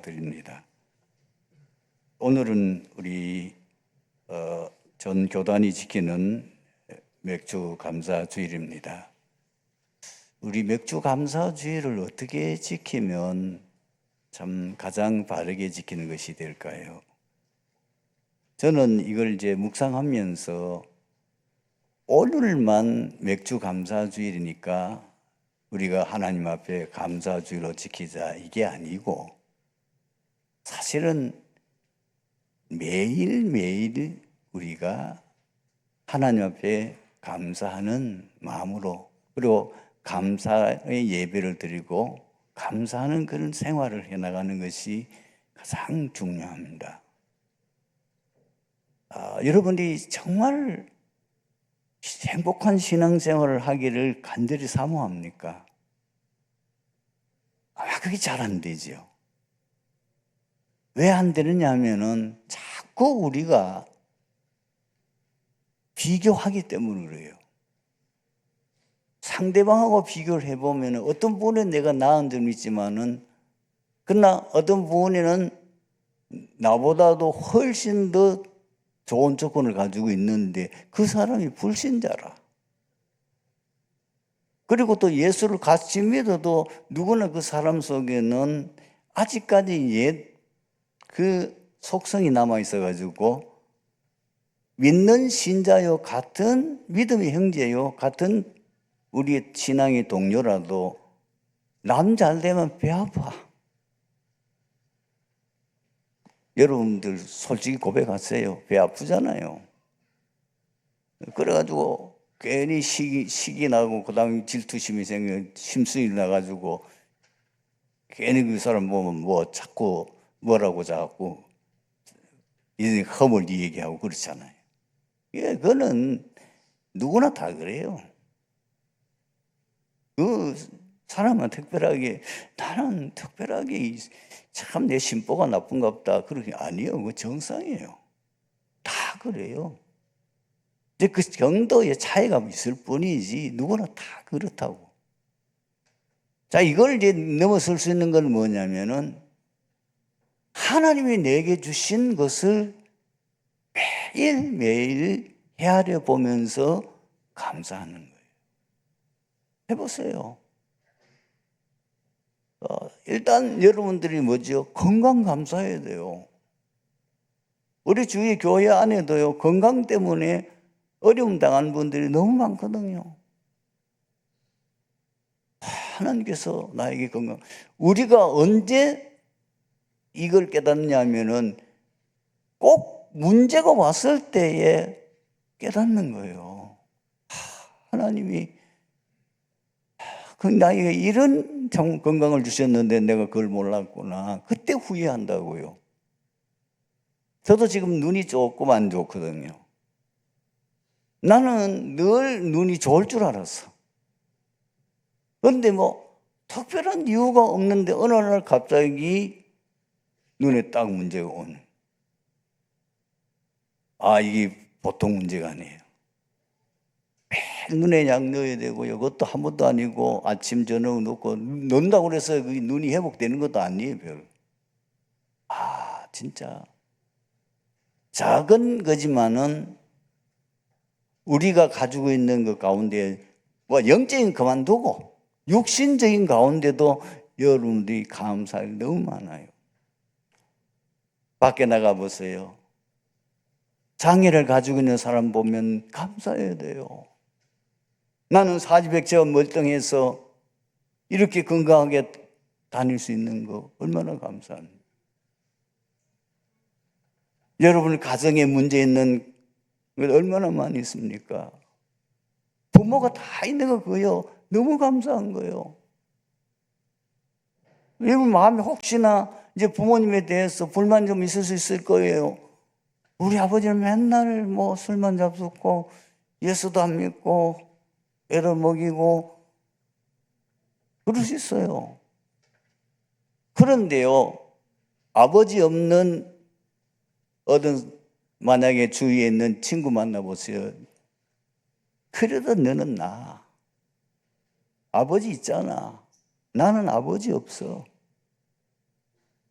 드립니다. 오늘은 우리 전 교단이 지키는 맥주 감사 주일입니다. 우리 맥주 감사 주일을 어떻게 지키면 참 가장 바르게 지키는 것이 될까요? 저는 이걸 이제 묵상하면서 오늘만 맥주 감사 주일이니까 우리가 하나님 앞에 감사 주일로 지키자 이게 아니고 사실은 매일매일 우리가 하나님 앞에 감사하는 마음으로 그리고 감사의 예배를 드리고 감사하는 그런 생활을 해나가는 것이 가장 중요합니다. 여러분이 정말 행복한 신앙생활을 하기를 간절히 사모합니까? 아마 그게 잘 안 되죠. 왜 안 되느냐 하면은 자꾸 우리가 비교하기 때문에 그래요. 상대방하고 비교를 해보면 어떤 부분에 내가 나은 점이 있지만은 그러나 어떤 부분에는 나보다도 훨씬 더 좋은 조건을 가지고 있는데 그 사람이 불신자라. 그리고 또 예수를 같이 믿어도 누구나 그 사람 속에는 아직까지 옛 그 속성이 남아 있어가지고 믿는 신자요 같은 믿음의 형제요 같은 우리 신앙의 동료라도 남 잘 되면 배 아파. 여러분들 솔직히 고백하세요. 배 아프잖아요. 그래가지고 괜히 시기 나고 그다음에 질투심이 생겨 심술이 나가지고 괜히 그 사람 보면 뭐 자꾸 뭐라고 자꾸 인생 허물 얘기하고 그렇잖아요. 예, 그거는 누구나 다 그래요. 그 사람은 특별하게 나는 특별하게 참 내 심보가 나쁜가 보다 그렇게 아니에요. 그 정상이에요. 다 그래요. 이제 그 정도의 차이가 있을 뿐이지 누구나 다 그렇다고. 자, 이걸 이제 넘어설 수 있는 건 뭐냐면은 하나님이 내게 주신 것을 매일매일 헤아려 보면서 감사하는 거예요. 해보세요. 일단 여러분들이 뭐죠? 건강 감사해야 돼요. 우리 주위 교회 안에도요, 건강 때문에 어려움 당하는 분들이 너무 많거든요. 하나님께서 나에게 건강, 우리가 언제 이걸 깨닫냐면은 꼭 문제가 왔을 때에 깨닫는 거예요. 하나님이 나에게 이런 건강을 주셨는데 내가 그걸 몰랐구나. 그때 후회한다고요. 저도 지금 눈이 조금 안 좋거든요. 나는 늘 눈이 좋을 줄 알았어. 그런데 뭐 특별한 이유가 없는데 어느 날 갑자기 눈에 딱 문제가 오는. 이게 보통 문제가 아니에요. 매일 눈에 약 넣어야 되고요. 그것도 한 번도 아니고 아침 저녁 넣고 넣는다고 그래서 그 눈이 회복되는 것도 아니에요. 별. 진짜 작은 거지만은 우리가 가지고 있는 것 가운데 뭐 영적인 그만두고 육신적인 가운데도 여러분들이 감사할 일 너무 많아요. 밖에 나가 보세요. 장애를 가지고 있는 사람 보면 감사해야 돼요. 나는 사지백제가 멀쩡해서 이렇게 건강하게 다닐 수 있는 거 얼마나 감사합니까? 여러분 가정에 문제 있는 것 얼마나 많이 있습니까? 부모가 다 있는 거 그거요. 너무 감사한 거예요. 여러분 마음에 혹시나 이제 부모님에 대해서 불만 좀 있을 수 있을 거예요. 우리 아버지는 맨날 뭐 술만 잡숫고 예수도 안 믿고 애를 먹이고 그럴 수 있어요. 그런데요, 아버지 없는 어떤 만약에 주위에 있는 친구 만나보세요. 그래도 너는 나. 아버지 있잖아. 나는 아버지 없어.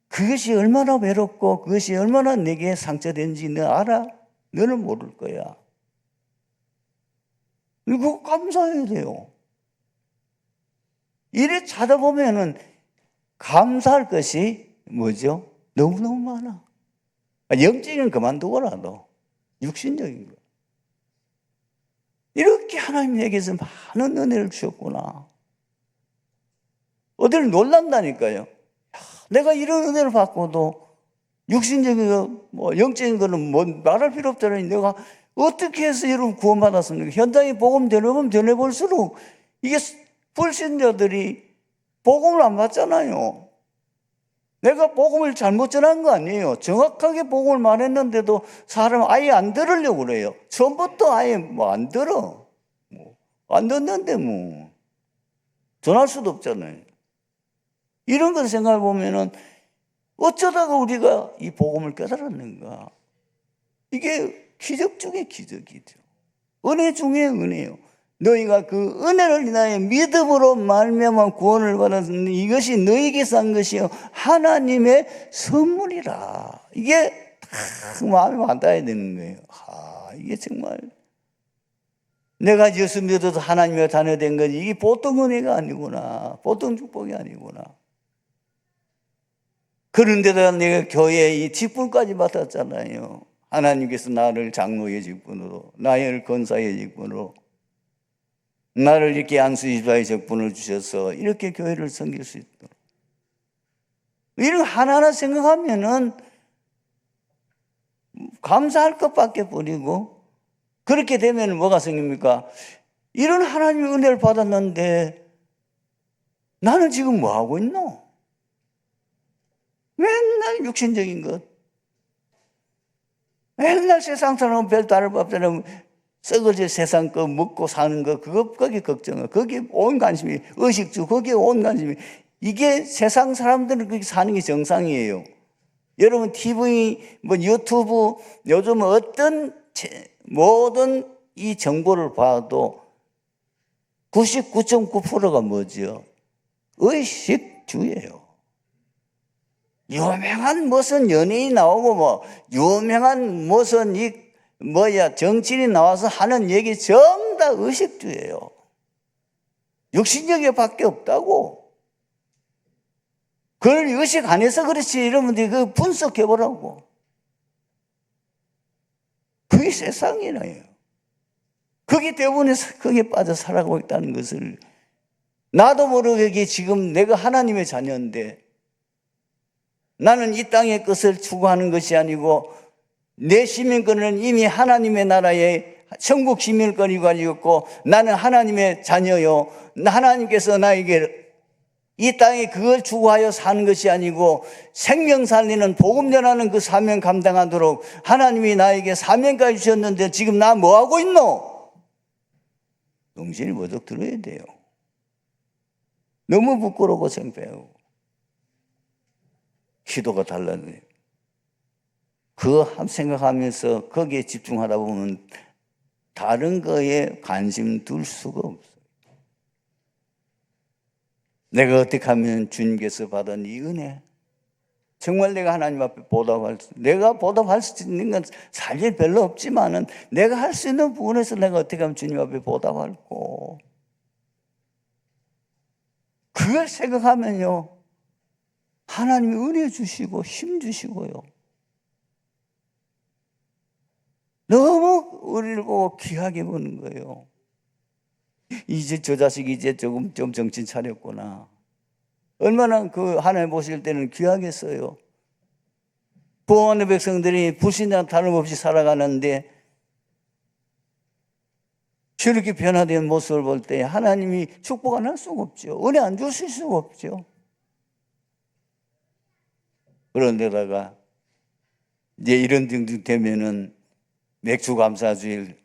그것이 얼마나 외롭고 그것이 얼마나 내게 상처된지 너 알아? 너는 모를 거야. 그거 감사해야 돼요. 이래 찾아보면은 감사할 것이 뭐죠? 너무너무 많아. 영적인 그만두고라도 육신적인 거. 이렇게 하나님에게서 많은 은혜를 주셨구나. 어디를 놀란다니까요. 내가 이런 은혜를 받고도 육신적인 거, 뭐 영적인 거는 뭐 말할 필요 없잖아요. 내가 어떻게 해서 여러분 구원받았습니까? 현장에 복음 전해보면 전해볼수록 이게 불신자들이 복음을 안 받잖아요. 내가 복음을 잘못 전한 거 아니에요. 정확하게 복음을 말했는데도 사람 아예 안 들으려고 그래요. 처음부터 아예 뭐 안 들어. 안 듣는데 뭐 전할 수도 없잖아요. 이런 걸 생각해 보면은 어쩌다가 우리가 이 복음을 깨달았는가? 이게 기적 중에 기적이죠. 은혜 중에 은혜요. 너희가 그 은혜를 인하여 믿음으로 말미암아 구원을 받았으니 이것이 너희에게서 한 것이요 하나님의 선물이라. 이게 딱 마음에 와닿아야 되는 거예요. 이게 정말 내가 예수 믿어도 하나님의 자녀된 거지 이게 보통 은혜가 아니구나. 보통 축복이 아니구나. 그런데도 내가 교회에 이 직분까지 맡았잖아요. 하나님께서 나를 장로의 직분으로, 나를 권사의 직분으로, 나를 이렇게 안수지파의 직분을 주셔서 이렇게 교회를 섬길 수 있도록. 이런 하나하나 생각하면은 감사할 것밖에 뿐이고, 그렇게 되면 뭐가 생깁니까? 이런 하나님의 은혜를 받았는데 나는 지금 뭐 하고 있노? 맨날 육신적인 것. 맨날 세상 사람은 별 다를 바 없잖아요. 썩어질 세상 거 먹고 사는 거, 거기 걱정해. 거기에 온 관심이, 의식주, 거기에 온 관심이. 이게 세상 사람들은 그렇게 사는 게 정상이에요. 여러분, TV, 뭐 유튜브, 요즘 모든 이 정보를 봐도 99.9%가 뭐죠? 의식주예요. 유명한 무슨 연예인 나오고 뭐 유명한 무슨 정치인이 나와서 하는 얘기 전부 다 의식주예요. 육신적인 밖에 없다고. 그걸 의식 안 해서 그렇지 여러분들이 그 분석해보라고. 그게 세상이라요. 그게 때문에 거기에 빠져 살아가고 있다는 것을 나도 모르게 지금 내가 하나님의 자녀인데 나는 이 땅의 것을 추구하는 것이 아니고 내 시민권은 이미 하나님의 나라의 천국 시민권이 가지고 있고 나는 하나님의 자녀요. 하나님께서 나에게 이 땅에 그걸 추구하여 사는 것이 아니고 생명 살리는 복음 전하는 그 사명 감당하도록 하나님이 나에게 사명까지 주셨는데 지금 나 뭐하고 있노? 정신이 버쩍 들어야 돼요. 너무 부끄러워 창피하고 기도가 달라져요. 그거 생각하면서 거기에 집중하다 보면 다른 거에 관심 둘 수가 없어요. 내가 어떻게 하면 주님께서 받은 이 은혜 정말 내가 하나님 앞에 내가 보답할 수 있는 건 사실 별로 없지만은 내가 할 수 있는 부분에서 내가 어떻게 하면 주님 앞에 보답할고 그걸 생각하면요 하나님이 은혜 주시고 힘 주시고요 너무 우리를 보고 귀하게 보는 거예요. 이제 저 자식이 이제 좀 정신 차렸구나. 얼마나 그 하나님 보실 때는 귀하겠어요. 부하의 백성들이 불신자 다름없이 살아가는데 저렇게 변화된 모습을 볼 때 하나님이 축복 안 할 수가 없죠. 은혜 안 주실 수가 없죠. 그런데다가 이제 이런 등등 되면은 맥주 감사주일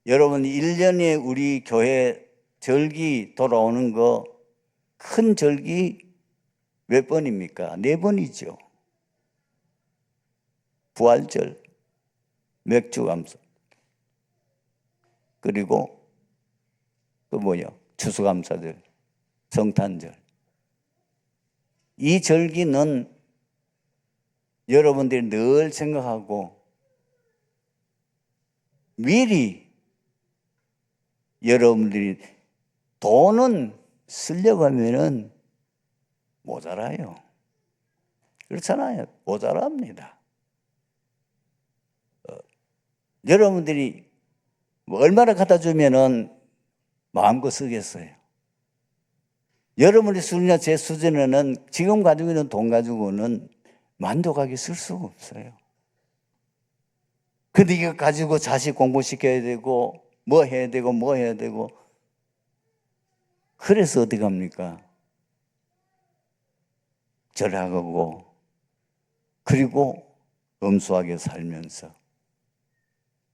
여러분 1년에 우리 교회 절기 돌아오는 거 큰 절기 몇 번입니까? 4번이죠. 부활절, 맥주 감사 그리고 추수감사절, 성탄절 이 절기는 여러분들이 늘 생각하고 미리 여러분들이 돈은 쓰려고 하면은 모자라요. 그렇잖아요. 모자랍니다. 여러분들이 뭐 얼마나 갖다 주면은 마음껏 쓰겠어요. 여러분의 수준이나 제 수준에는 지금 가지고 있는 돈 가지고는 만족하게 쓸 수가 없어요. 근데 이거 가지고 자식 공부시켜야 되고 뭐 해야 되고 뭐 해야 되고 그래서 어떻게 합니까? 절약하고 그리고 검소하게 살면서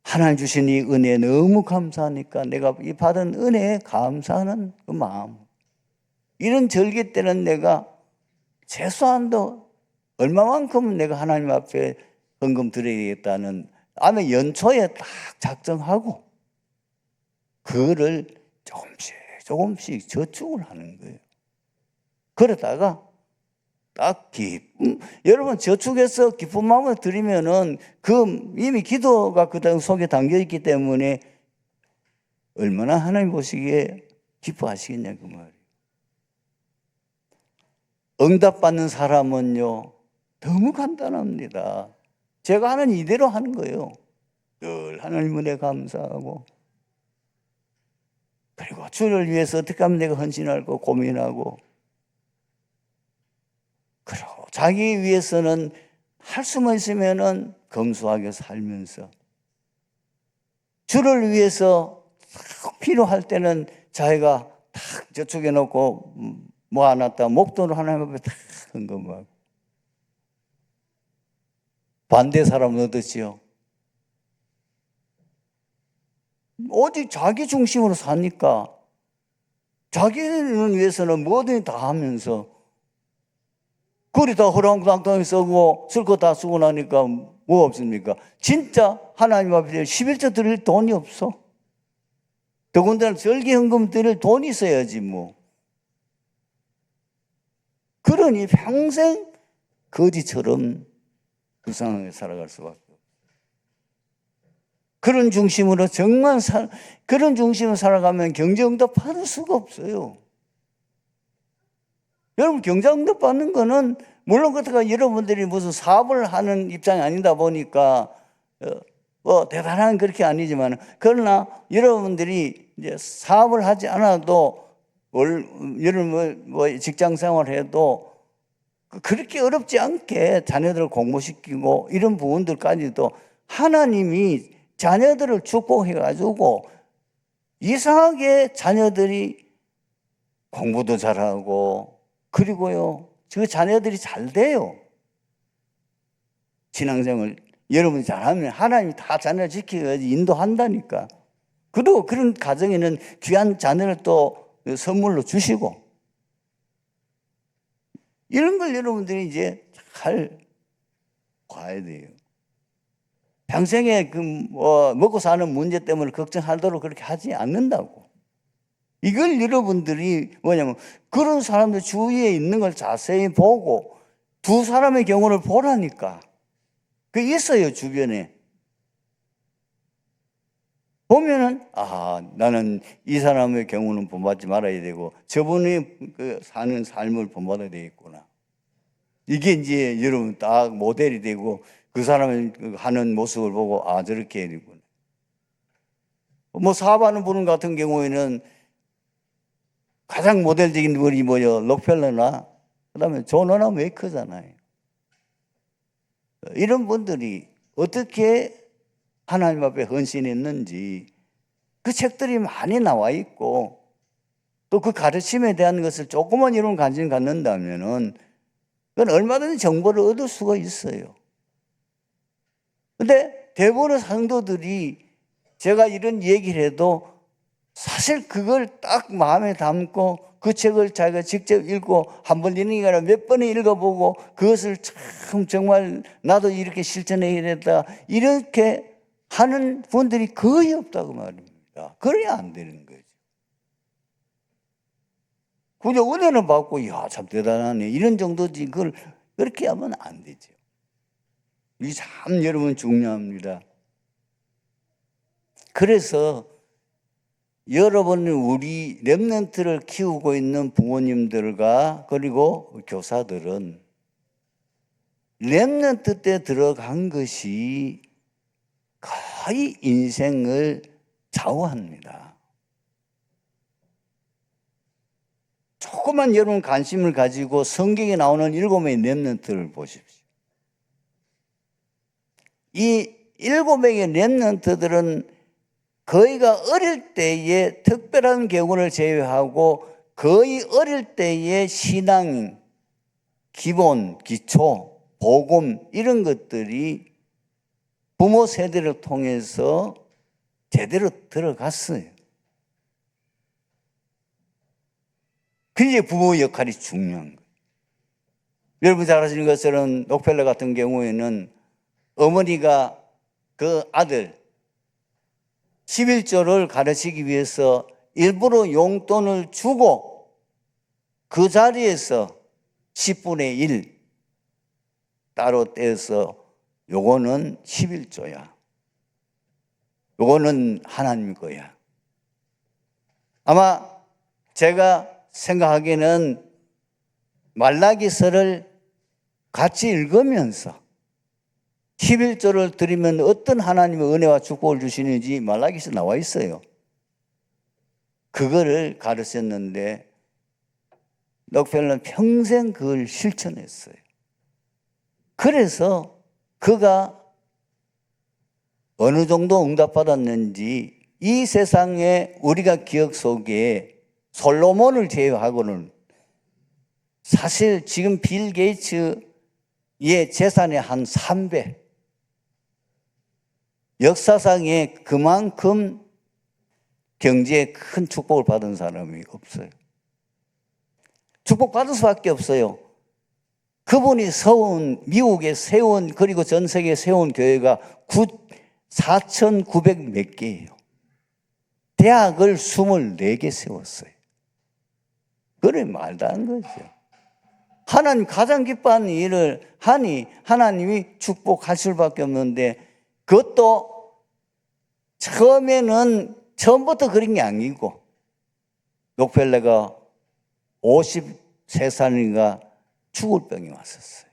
하나님 주신 이 은혜에 너무 감사하니까 내가 이 받은 은혜에 감사하는 그 마음, 이런 절기 때는 내가 최소한도 얼마만큼은 내가 하나님 앞에 헌금 드려야겠다는 아마 연초에 딱 작정하고 그거를 조금씩 저축을 하는 거예요. 그러다가 딱 기쁨, 여러분 저축해서 기쁜 마음을 드리면은 그 이미 기도가 그 속에 담겨 있기 때문에 얼마나 하나님 보시기에 기뻐하시겠냐 그 말이에요. 응답받는 사람은요 너무 간단합니다. 제가 하는 이대로 하는 거예요. 늘 하나님 은혜 감사하고 그리고 주를 위해서 어떻게 하면 내가 헌신할까 고민하고 그리고 자기 위해서는 할 수만 있으면은 검소하게 살면서 주를 위해서 필요할 때는 자기가 탁 저축해 놓고 모아놨다 목돈을 하나님 앞에 탁 헌금하고 반대 사람은 어떻지요? 오직 자기 중심으로 사니까 자기를 위해서는 뭐든 다 하면서 그리 다 허랑방탕하게 쓰고 쓸 거 다 쓰고 나니까 뭐 없습니까? 진짜 하나님 앞에 11조 드릴 돈이 없어. 더군다나 절기헌금 드릴 돈이 있어야지 뭐. 그러니 평생 거지처럼 불쌍하게 살아갈 수밖에 없어요. 그런 중심으로 정말 그런 중심으로 살아가면 경제응답 받을 수가 없어요. 여러분 경제응답 받는 거는 물론 그렇다고 여러분들이 무슨 사업을 하는 입장이 아니다 보니까 뭐 대단한 그렇게 아니지만 그러나 여러분들이 이제 사업을 하지 않아도 여러분 뭐 직장 생활해도 그렇게 어렵지 않게 자녀들을 공부시키고 이런 부분들까지도 하나님이 자녀들을 축복해가지고 이상하게 자녀들이 공부도 잘하고 그리고요 그 자녀들이 잘 돼요. 신앙생활 여러분이 잘하면 하나님이 다 자녀를 지켜야지 인도한다니까. 그리고 그런 가정에는 귀한 자녀를 또 선물로 주시고 이런 걸 여러분들이 이제 잘 봐야 돼요. 평생에 먹고 사는 문제 때문에 걱정하도록 그렇게 하지 않는다고. 이걸 여러분들이 뭐냐면 그런 사람들 주위에 있는 걸 자세히 보고 두 사람의 경우를 보라니까. 그게 있어요 주변에. 보면은 나는 이 사람의 경우는 본받지 말아야 되고 저분이 사는 삶을 본받아야 되겠구나. 이게 이제 여러분 딱 모델이 되고 그 사람이 하는 모습을 보고 저렇게 해야 되구나. 뭐 사업하는 분 같은 경우에는 가장 모델적인 분이 뭐요? 록펠러나 그다음에 존 워너메이커잖아요. 이런 분들이 어떻게 하나님 앞에 헌신했는지 그 책들이 많이 나와 있고 또 그 가르침에 대한 것을 조금만 여러분 관심 갖는다면은 그건 얼마든지 정보를 얻을 수가 있어요. 근데 대부분의 성도들이 제가 이런 얘기를 해도 사실 그걸 딱 마음에 담고 그 책을 자기가 직접 읽고 한 번 읽는 게 아니라 몇 번을 읽어보고 그것을 참 정말 나도 이렇게 실천해야 된다 이렇게 하는 분들이 거의 없다고 말입니다. 그래야 안 되는 거죠. 그저 은혜는 받고, 야, 참 대단하네. 이런 정도지. 그걸 그렇게 하면 안 되죠. 이 참 여러분 중요합니다. 그래서 여러분, 우리 렘넌트를 키우고 있는 부모님들과 그리고 교사들은 렘넌트 때 들어간 것이 거의 인생을 좌우합니다. 조그만 여러분 관심을 가지고 성경에 나오는 7명의 렘넌트를 보십시오. 이 7명의 렘넌트들은 거의가 어릴 때에 특별한 경우를 제외하고 거의 어릴 때의 신앙, 기본, 기초, 복음 이런 것들이 부모 세대를 통해서 제대로 들어갔어요. 그게 부모 역할이 중요한 거예요. 여러분 잘 아시는 것처럼 록펠러 같은 경우에는 어머니가 그 아들 11조를 가르치기 위해서 일부러 용돈을 주고 그 자리에서 10분의 1 따로 떼서 요거는 11조야. 요거는 하나님 거야. 아마 제가 생각하기에는 말라기서를 같이 읽으면서 11조를 드리면 어떤 하나님의 은혜와 축복을 주시는지 말라기서 나와 있어요. 그거를 가르쳤는데 록펠러는 평생 그걸 실천했어요. 그래서 그가 어느 정도 응답받았는지 이 세상에 우리가 기억 속에 솔로몬을 제외하고는 사실 지금 빌 게이츠의 재산의 한 3배, 역사상에 그만큼 경제에 큰 축복을 받은 사람이 없어요. 축복받을 수밖에 없어요. 그분이 미국에 세운, 그리고 전 세계에 세운 교회가 4,900 몇 개예요. 대학을 24개 세웠어요. 그래 말도 안 거죠. 하나님 가장 기뻐하는 일을 하니 하나님이 축복할 수밖에 없는데 그것도 처음부터 그런 게 아니고 록펠러가 53살인가 죽을 병이 왔었어요.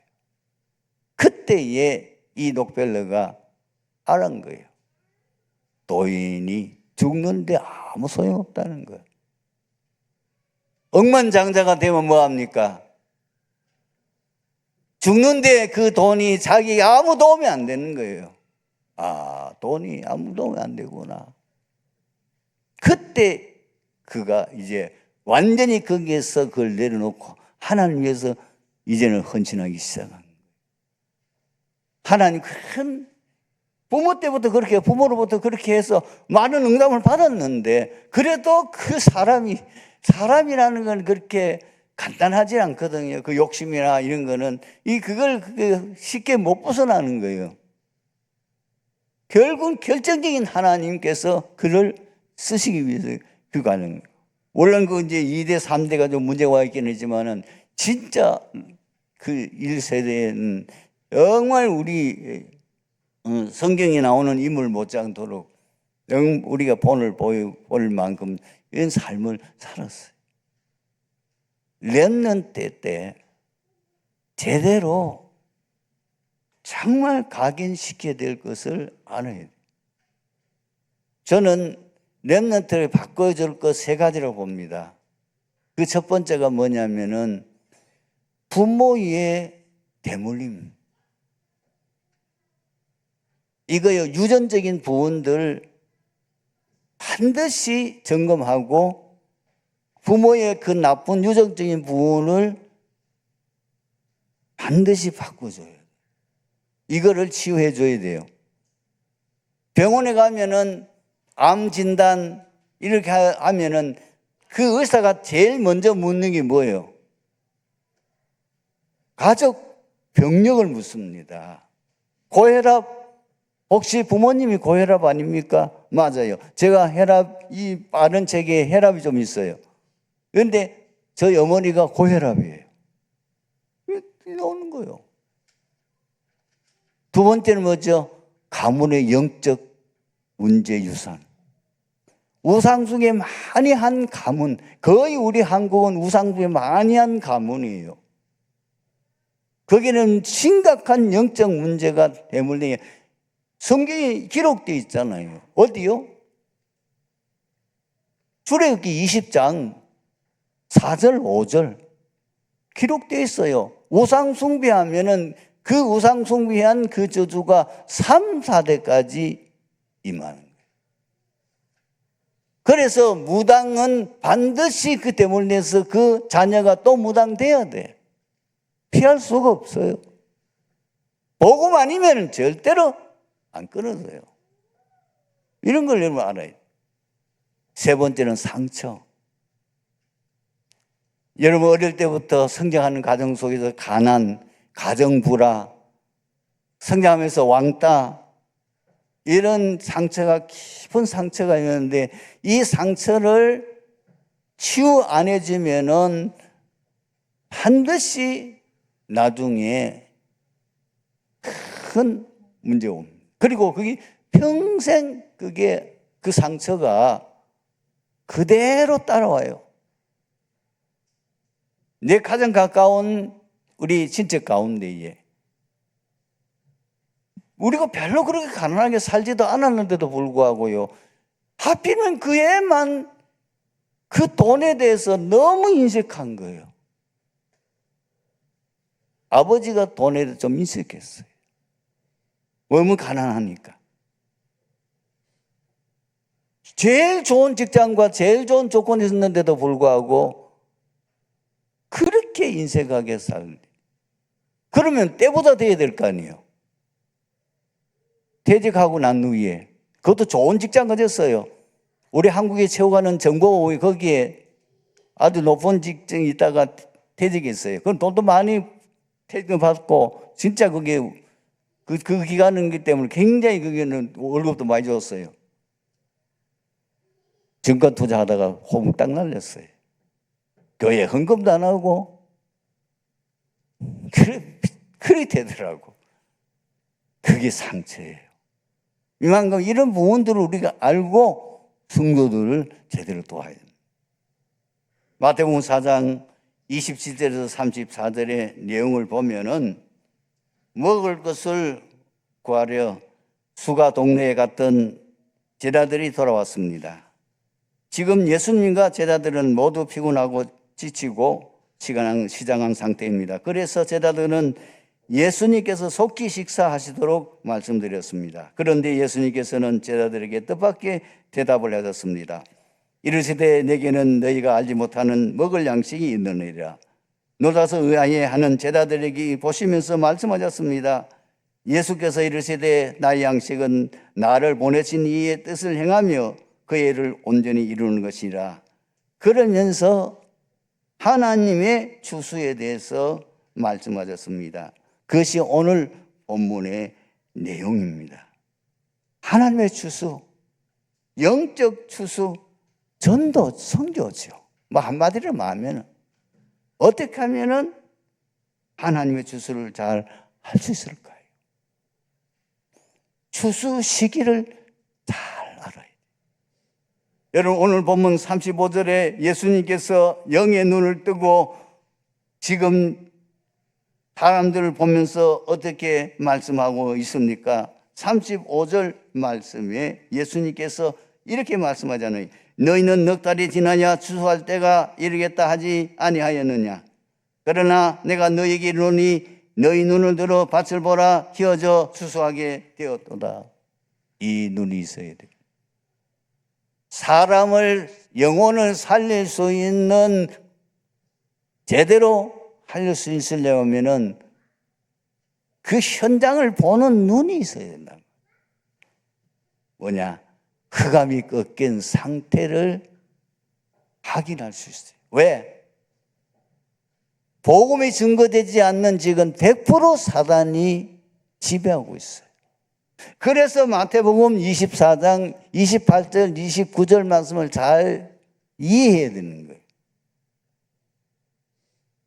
그때에 이 록펠러가 알은 거예요. 도인이 죽는데 아무 소용없다는 거예요. 억만장자가 되면 뭐합니까? 죽는데 그 돈이 자기에게 아무 도움이 안 되는 거예요. 아, 돈이 아무 도움이 안 되구나. 그때 그가 이제 완전히 거기에서 그걸 내려놓고 하나님 위해서 이제는 헌신하기 시작한 거예요. 하나님 큰 부모로부터 그렇게 해서 많은 응답을 받았는데 그래도 그 사람이라는 건 그렇게 간단하지 않거든요. 그 욕심이나 이런 거는 그걸 쉽게 못 벗어나는 거예요. 결국은 결정적인 하나님께서 그를 쓰시기 위해서 그거 하는 거예요. 물론 그 이제 2대, 3대가 좀 문제가 와 있긴 하지만은 진짜 그 1세대는 정말 우리 성경에 나오는 인물 못지않도록 우리가 볼 만큼 이런 삶을 살았어요. 렘넌트 때 제대로 정말 각인시켜야 될 것을 알아야 돼요. 저는 렘넌트를 바꿔줄 것 3가지라고 봅니다. 그 첫 번째가 뭐냐면은 부모의 대물림. 이거요, 유전적인 부분들 반드시 점검하고 부모의 그 나쁜 유전적인 부분을 반드시 바꿔줘야 돼요. 이거를 치유해 줘야 돼요. 병원에 가면은 암 진단 이렇게 하면은 그 의사가 제일 먼저 묻는 게 뭐예요? 가족 병력을 묻습니다. 고혈압, 혹시 부모님이 고혈압 아닙니까? 맞아요. 제가 이 빠른 체계에 혈압이 좀 있어요. 그런데 저희 어머니가 고혈압이에요. 이게 나오는 거예요. 두 번째는 뭐죠? 가문의 영적 문제 유산. 우상 중에 많이 한 가문, 거의 우리 한국은 우상 중에 많이 한 가문이에요. 거기는 심각한 영적 문제가 때문에 성경에 기록되어 있잖아요. 어디요? 출애굽기 20장 4절 5절 기록되어 있어요. 우상 숭배하면은 그 우상 숭배한 그 저주가 3, 4대까지 임하는 거예요. 그래서 무당은 반드시 그 때문에 내서 그 자녀가 또 무당돼야 돼. 피할 수가 없어요. 복음 아니면 절대로 안 끊어져요. 이런 걸 여러분 알아요. 세 번째는 상처. 여러분 어릴 때부터 성장하는 가정 속에서 가난, 가정 불화, 성장하면서 왕따, 이런 상처가 깊은 상처가 있는데 이 상처를 치유 안 해주면은 반드시 나중에 큰 문제가 옵니다. 그리고 그게 평생 그 상처가 그대로 따라와요. 내 가장 가까운 우리 친척 가운데에 우리가 별로 그렇게 가난하게 살지도 않았는데도 불구하고요, 하필이면 그 애만 그 돈에 대해서 너무 인색한 거예요. 아버지가 돈에 대해서 좀 인색했어요. 왜냐면 가난하니까. 제일 좋은 직장과 제일 좋은 조건이 있었는데도 불구하고 그렇게 인색하게 살래. 그러면 때보다 돼야 될 거 아니에요. 퇴직하고 난 후에 그것도 좋은 직장 가졌어요. 우리 한국에 채워가는 정보위 거기에 아주 높은 직장이 있다가 퇴직했어요. 그럼 돈도 많이 퇴직을 받고 진짜 그게 그 기간이기 때문에 굉장히 그게는 월급도 많이 줬어요. 증권 투자하다가 호응딱 날렸어요. 교회 헌금도 안 하고 그래 되더라고. 그게 상처예요. 이만큼 이런 부분들을 우리가 알고 성도들을 제대로 도와야 됩니다. 마태복음 4장 27절에서 34절의 내용을 보면은 먹을 것을 구하려 수가 동네에 갔던 제자들이 돌아왔습니다. 지금 예수님과 제자들은 모두 피곤하고 지치고 시장한 상태입니다. 그래서 제자들은 예수님께서 속히 식사하시도록 말씀드렸습니다. 그런데 예수님께서는 제자들에게 뜻밖의 대답을 하셨습니다. 이르시되 내게는 너희가 알지 못하는 먹을 양식이 있느니라. 놀라서 의아해하는 제자들에게 보시면서 말씀하셨습니다. 예수께서 이르시되 나의 양식은 나를 보내신 이의 뜻을 행하며 그의 일을 온전히 이루는 것이라. 그러면서 하나님의 추수에 대해서 말씀하셨습니다. 그것이 오늘 본문의 내용입니다. 하나님의 추수, 영적 추수, 전도, 선교죠. 뭐 한마디로 말하면 어떻게 하면은 하나님의 추수를 잘 할 수 있을까요? 추수 시기를 잘 알아야 돼요. 여러분 오늘 본문 35절에 예수님께서 영의 눈을 뜨고 지금 사람들을 보면서 어떻게 말씀하고 있습니까? 35절 말씀에 예수님께서 이렇게 말씀하잖아요. 너희는 넉 달이 지나냐 추수할 때가 이르겠다 하지 아니하였느냐. 그러나 내가 너희에게 이르노니 너희 눈을 들어 밭을 보라 기어져 추수하게 되었도다. 이 눈이 있어야 돼요. 사람을 영혼을 살릴 수 있는 제대로 살릴 수 있으려면은 그 현장을 보는 눈이 있어야 된다. 뭐냐? 흑암이 꺾인 상태를 확인할 수 있어요. 왜? 복음이 증거되지 않는 지금 100% 사단이 지배하고 있어요. 그래서 마태복음 24장 28절 29절 말씀을 잘 이해해야 되는 거예요.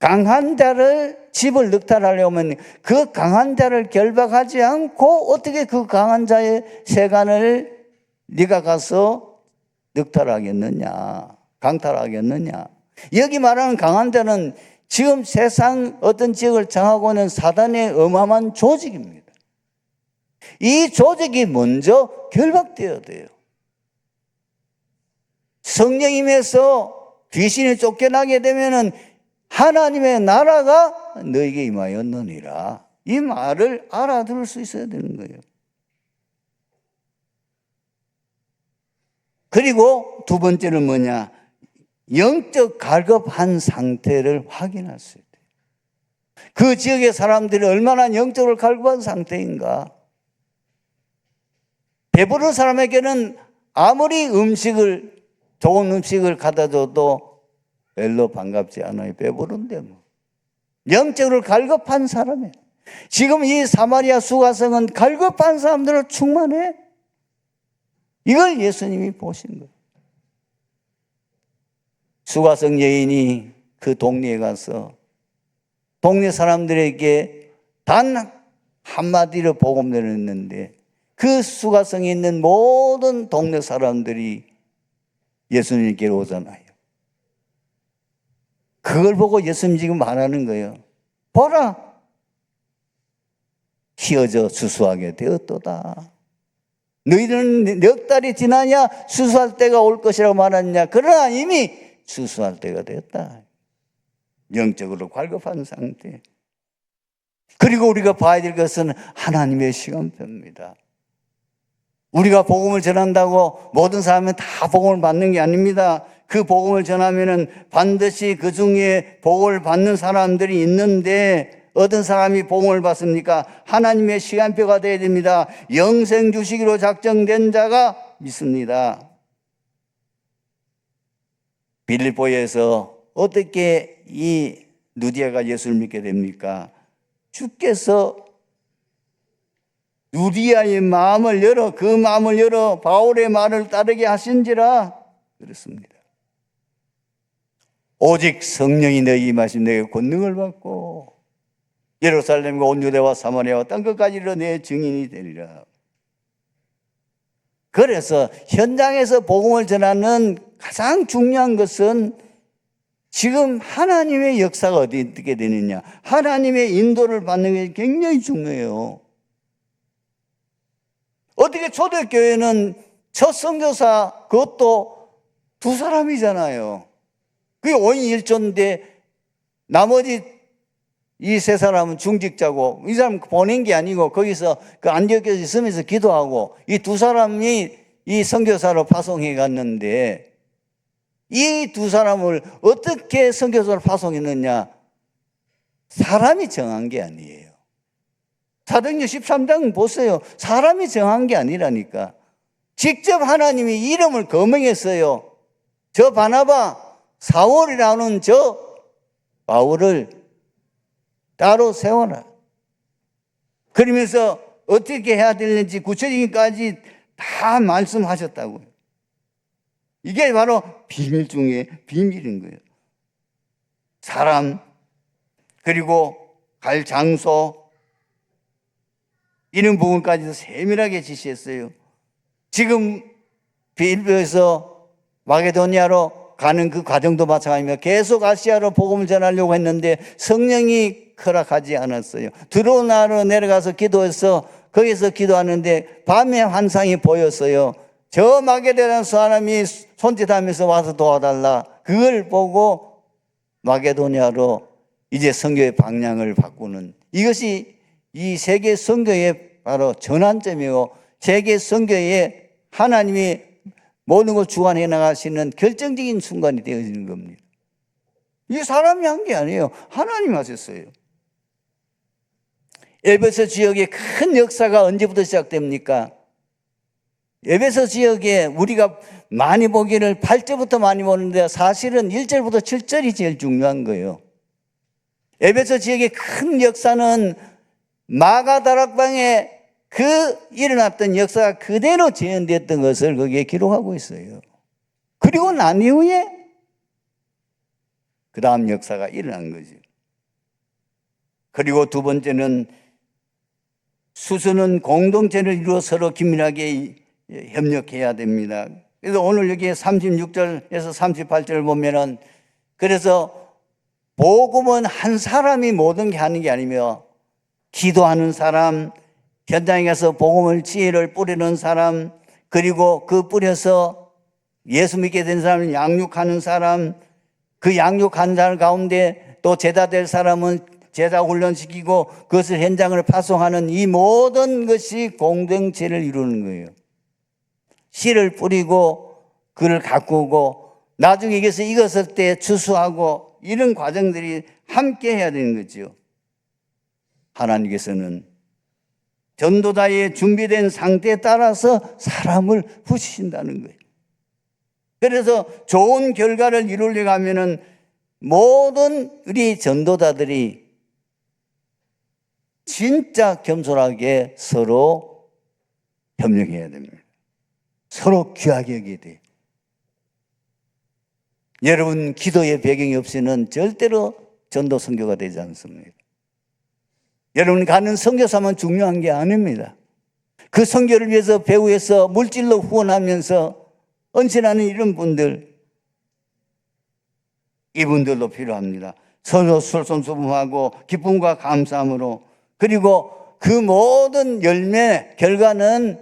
강한 자를 집을 늑탈하려면 그 강한 자를 결박하지 않고 어떻게 그 강한 자의 세간을 네가 가서 늑탈하겠느냐, 강탈하겠느냐. 여기 말하는 강한 자는 지금 세상 어떤 지역을 정하고 있는 사단의 어마어마한 조직입니다. 이 조직이 먼저 결박되어야 돼요. 성령임에서 귀신이 쫓겨나게 되면은 하나님의 나라가 너에게 임하였느니라. 이 말을 알아들을 수 있어야 되는 거예요. 그리고 두 번째는 뭐냐? 영적 갈급한 상태를 확인할 수 있어요. 그 지역의 사람들이 얼마나 영적으로 갈급한 상태인가? 배부른 사람에게는 아무리 좋은 음식을 갖다 줘도 별로 반갑지 않아요. 배부른데 뭐. 영적으로 갈급한 사람이에요. 지금 이 사마리아 수가성은 갈급한 사람들로 충만해. 이걸 예수님이 보신 거예요. 수가성 여인이 그 동네에 가서 동네 사람들에게 단 한마디로 복음을 했는데 그 수가성에 있는 모든 동네 사람들이 예수님께로 오잖아요. 그걸 보고 예수님 지금 말하는 거예요. 보라, 키워져 수수하게 되었도다. 너희들은 넉 달이 지나냐 수수할 때가 올 것이라고 말하느냐. 그러나 이미 수수할 때가 되었다. 영적으로 갈급한 상태. 그리고 우리가 봐야 될 것은 하나님의 시간표입니다. 우리가 복음을 전한다고 모든 사람은 다 복음을 받는 게 아닙니다. 그 복음을 전하면은 반드시 그 중에 복음을 받는 사람들이 있는데 어떤 사람이 복음을 받습니까? 하나님의 시간표가 되어야 됩니다. 영생 주시기로 작정된 자가 믿습니다. 빌립보에서 어떻게 이 누디아가 예수를 믿게 됩니까? 주께서 누디아의 마음을 열어 그 마음을 열어 바울의 말을 따르게 하신지라 그랬습니다. 오직 성령이 너희 임하신 내게 권능을 받고 예루살렘과 온 유대와 사마리아와 땅끝까지 이르러 내 증인이 되리라. 그래서 현장에서 복음을 전하는 가장 중요한 것은 지금 하나님의 역사가 어떻게 되느냐, 하나님의 인도를 받는 게 굉장히 중요해요. 어떻게 초대교회는 첫 선교사 그것도 두 사람이잖아요. 그게 5인 1조인데 나머지 이 세 사람은 중직자고 이 사람 보낸 게 아니고 거기서 그 안디옥에서 있으면서 기도하고 이 두 사람이 이 선교사로 파송해 갔는데 이 두 사람을 어떻게 선교사로 파송했느냐? 사람이 정한 게 아니에요. 사도행전 13장 보세요. 사람이 정한 게 아니라니까. 직접 하나님이 이름을 거명했어요. 저 바나바, 사울이라는 저 바울을 따로 세워라. 그러면서 어떻게 해야 되는지 구체적인까지 다 말씀하셨다고요. 이게 바로 비밀 중에 비밀인 거예요. 사람, 그리고 갈 장소, 이런 부분까지도 세밀하게 지시했어요. 지금 빌립보에서 마게도니아로 가는 그 과정도 마찬가지입니다. 계속 아시아로 복음을 전하려고 했는데 성령이 허락하지 않았어요. 드로나로 내려가서 기도해서 거기서 기도하는데 밤에 환상이 보였어요. 저 마게도니아 사람이 손짓하면서 와서 도와달라. 그걸 보고 마게도니아로 이제 선교의 방향을 바꾸는, 이것이 이 세계 선교의 바로 전환점이고 세계 선교에 하나님이 모든 걸 주관해 나가시는 결정적인 순간이 되어지는 겁니다. 이게 사람이 한 게 아니에요. 하나님 하셨어요. 에베소 지역의 큰 역사가 언제부터 시작됩니까? 에베소 지역에 우리가 많이 보기를 8절부터 많이 보는데 사실은 1절부터 7절이 제일 중요한 거예요. 에베소 지역의 큰 역사는 마가다락방에 그 일어났던 역사가 그대로 재현됐던 것을 거기에 기록하고 있어요. 그리고 난 이후에 그 다음 역사가 일어난 거죠. 그리고 두 번째는 수수는 공동체를 이루어 서로 긴밀하게 협력해야 됩니다. 그래서 오늘 여기 36절에서 38절을 보면은, 그래서 복음은 한 사람이 모든 게 하는 게 아니며 기도하는 사람, 현장에 가서 복음을 지혜를 뿌리는 사람, 그리고 그 뿌려서 예수 믿게 된 사람을 양육하는 사람, 그 양육하는 사람 가운데 또 제자 될 사람은 제자 훈련시키고 그것을 현장을 파송하는 이 모든 것이 공동체를 이루는 거예요. 씨를 뿌리고 그를 가꾸고 나중에 이것을 익었을 때 추수하고 이런 과정들이 함께 해야 되는 거죠. 하나님께서는 전도자의 준비된 상태에 따라서 사람을 부시신다는 거예요. 그래서 좋은 결과를 이루려고 하면은 모든 우리 전도자들이 진짜 겸손하게 서로 협력해야 됩니다. 서로 귀하게 여겨야 돼요. 여러분, 기도의 배경이 없이는 절대로 전도 선교가 되지 않습니다. 여러분 가는 선교사만 중요한 게 아닙니다. 그 선교를 위해서 배후에서 물질로 후원하면서 헌신하는 이런 분들, 이분들도 필요합니다. 서로 솔선수범하고 기쁨과 감사함으로, 그리고 그 모든 열매 결과는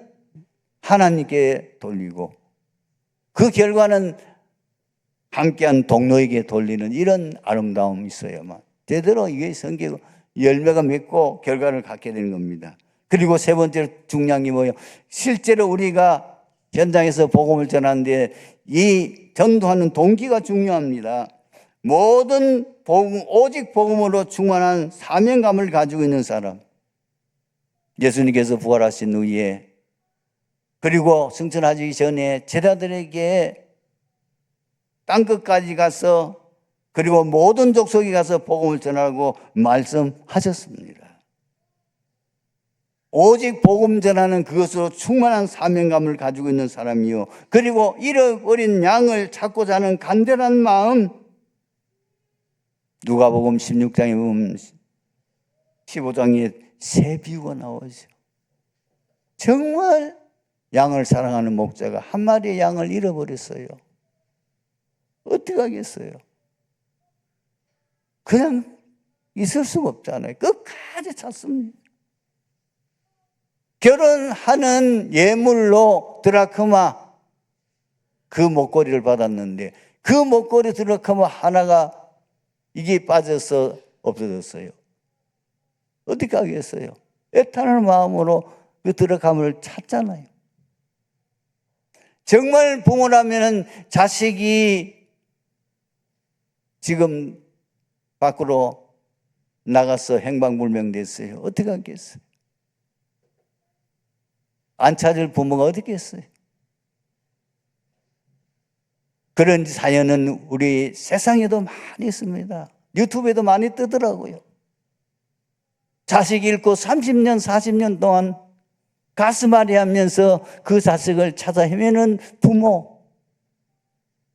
하나님께 돌리고 그 결과는 함께한 동료에게 돌리는 이런 아름다움이 있어야만 제대로 이게 선교 열매가 맺고 결과를 갖게 되는 겁니다. 그리고 세 번째로 중요한 게 뭐예요? 실제로 우리가 현장에서 복음을 전하는데 이 전도하는 동기가 중요합니다. 모든 복음, 오직 복음으로 충만한 사명감을 가지고 있는 사람, 예수님께서 부활하신 후에 그리고 승천하기 전에 제자들에게 땅끝까지 가서 그리고 모든 족속에 가서 복음을 전하고 말씀하셨습니다. 오직 복음 전하는 그것으로 충만한 사명감을 가지고 있는 사람이요, 그리고 잃어버린 양을 찾고자 하는 간절한 마음. 누가복음 16장에 보면 15장에 새 비유가 나오죠. 정말 양을 사랑하는 목자가 한 마리의 양을 잃어버렸어요. 어떻게 하겠어요? 그냥 있을 수가 없잖아요. 끝까지 찾습니다. 결혼하는 예물로 드라크마 그 목걸이를 받았는데 그 목걸이 드라크마 하나가 이게 빠져서 없어졌어요. 어떻게 하겠어요? 애타는 마음으로 그 드라크마를 찾잖아요. 정말 부모라면 자식이 지금 밖으로 나가서 행방불명됐어요. 어떻게 하겠어요? 안 찾을 부모가 어떻게 했어요? 그런 사연은 우리 세상에도 많이 있습니다. 유튜브에도 많이 뜨더라고요. 자식 잃고 30년, 40년 동안 가슴앓이 하면서 그 자식을 찾아 헤매는 부모.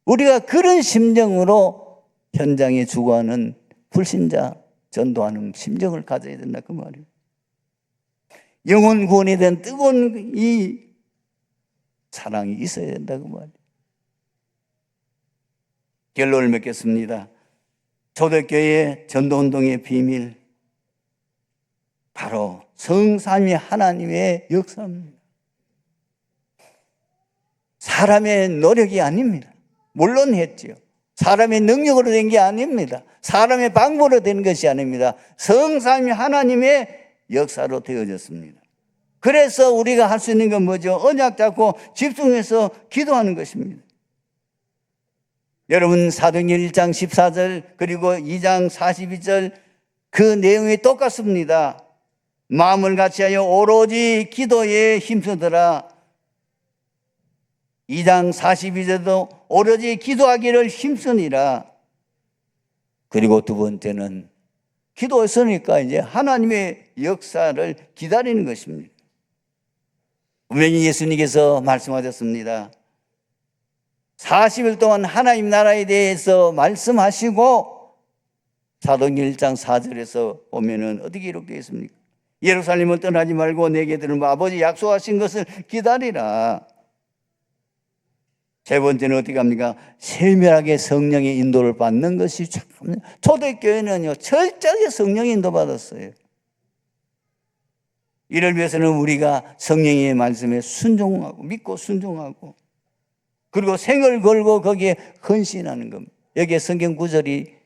우리가 그런 심정으로 현장에 주고하는 불신자 전도하는 심정을 가져야 된다 그 말이에요. 영혼 구원에 대한 뜨거운 이 사랑이 있어야 된다 그 말이에요. 결론을 맺겠습니다. 초대교회 전도운동의 비밀, 바로 성삼위 하나님의 역사입니다. 사람의 노력이 아닙니다. 물론 했지요. 사람의 능력으로 된 게 아닙니다. 사람의 방법으로 된 것이 아닙니다. 성삼위 하나님의 역사로 되어졌습니다. 그래서 우리가 할 수 있는 건 뭐죠? 언약 잡고 집중해서 기도하는 것입니다. 여러분 사도행전 1장 14절 그리고 2장 42절 그 내용이 똑같습니다. 마음을 같이하여 오로지 기도에 힘쓰더라. 2장 42절도 오로지 기도하기를 힘쓰니라. 그리고 두 번째는 기도했으니까 이제 하나님의 역사를 기다리는 것입니다. 분명히 예수님께서 말씀하셨습니다. 40일 동안 하나님 나라에 대해서 말씀하시고 사도행전 1장 4절에서 보면은 어떻게 기록되어 있습니까? 예루살렘을 떠나지 말고 내게 들으면 아버지 약속하신 것을 기다리라. 세 번째는 어떻게 합니까? 세밀하게 성령의 인도를 받는 것이 참, 초대교회는요 철저하게 성령의 인도 받았어요. 이를 위해서는 우리가 성령의 말씀에 순종하고 믿고 순종하고 그리고 생을 걸고 거기에 헌신하는 겁니다. 여기에 성경 구절이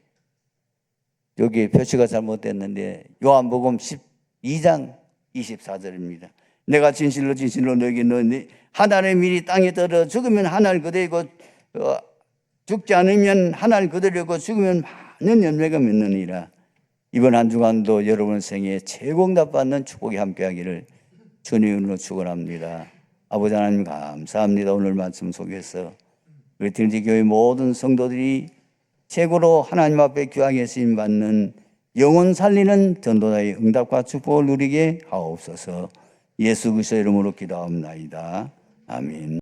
여기 표시가 잘못됐는데 요한복음 12장 24절입니다. 내가 진실로 진실로 너에게 이르노니 하늘의 밀이 땅에 떨어 죽으면 하늘 그대이고 죽지 않으면 하늘 그대이고 죽으면 많은 열매가 맺느니라. 이번 한 주간도 여러분 생에 최고응답 받는 축복이 함께하기를 주님으로 축원합니다. 아버지 하나님 감사합니다. 오늘 말씀 속에서 우리 딜지교회 모든 성도들이 최고로 하나님 앞에 귀하게 쓰임 받는 영혼 살리는 전도자의 응답과 축복을 누리게 하옵소서. 예수 그리스도의 이름으로 기도하옵나이다. 아멘.